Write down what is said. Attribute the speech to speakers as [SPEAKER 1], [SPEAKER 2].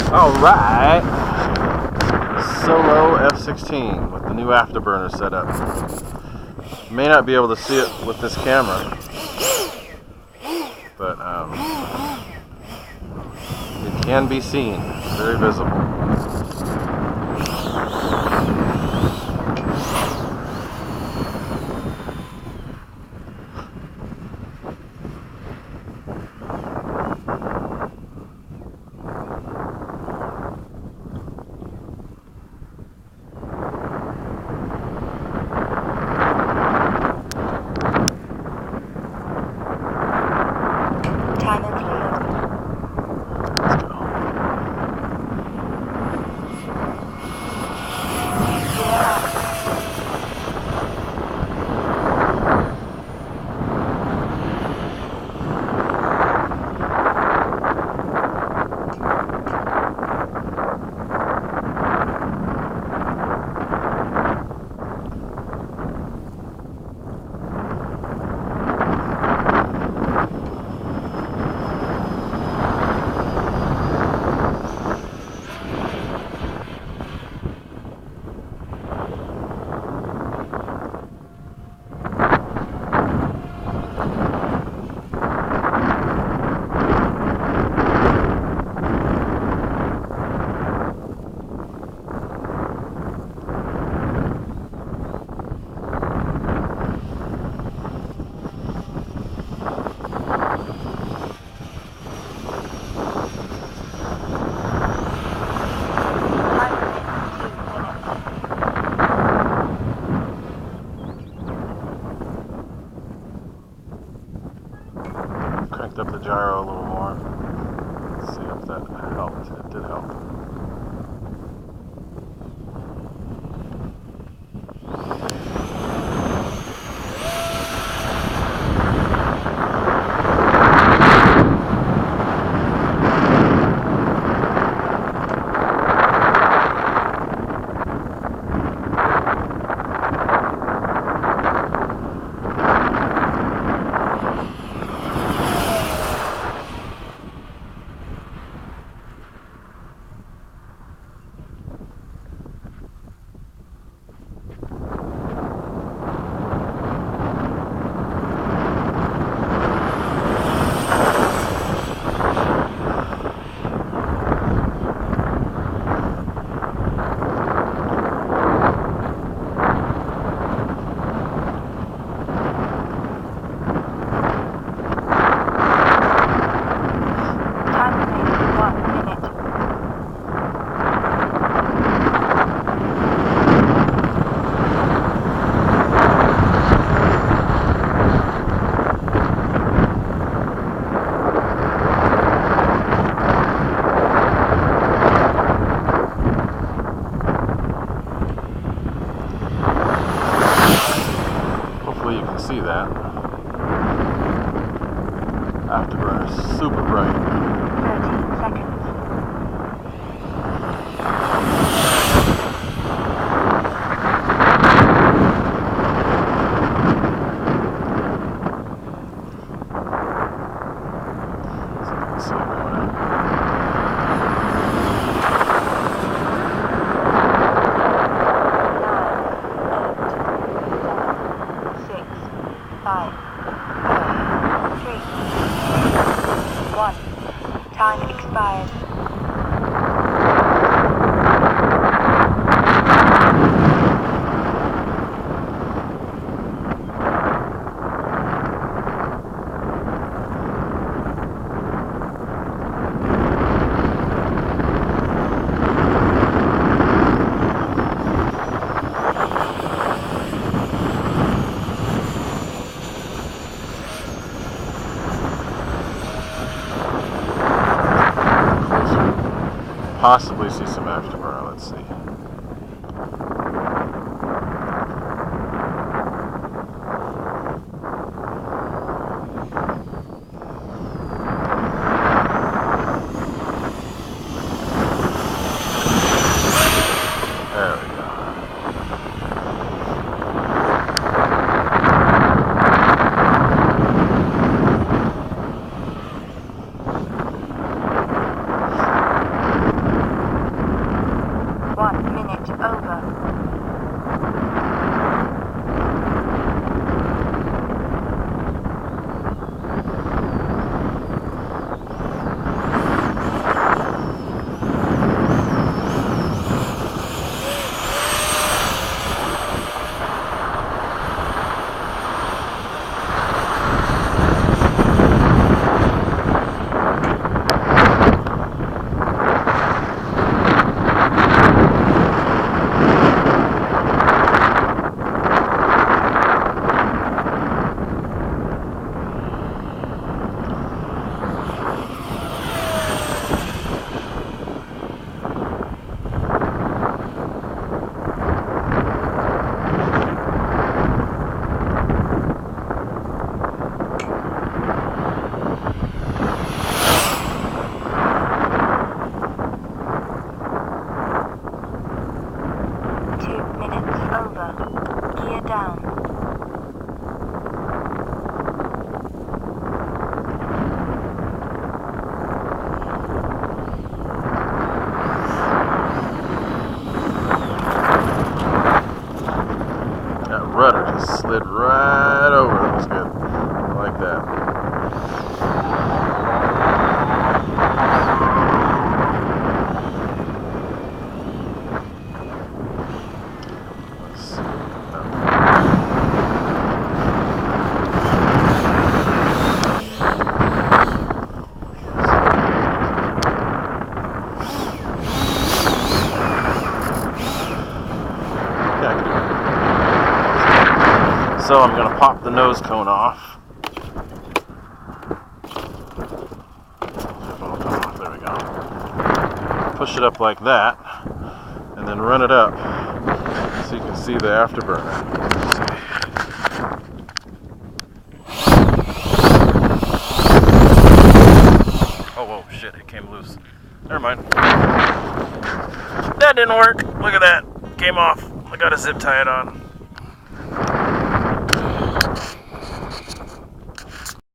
[SPEAKER 1] Alright, solo F-16 with the new afterburner setup. May not be able to see it with this camera, but it can be seen, very visible. Cranked up the gyro a little more. Let's see if that helped. It did help. You can see that. Afterburner is super bright.
[SPEAKER 2] 13 seconds.
[SPEAKER 1] So you can see it going in.
[SPEAKER 2] 5, 4, 3, 1. Time expired.
[SPEAKER 1] Possibly see some afterburner. Let's see. There we go. So I'm going to pop the nose cone off. There we go. Push it up like that, and then run it up so you can see the afterburner. Oh, whoa, shit, it came loose. Never mind. That didn't work. Look at that. Came off. I gotta zip tie it on.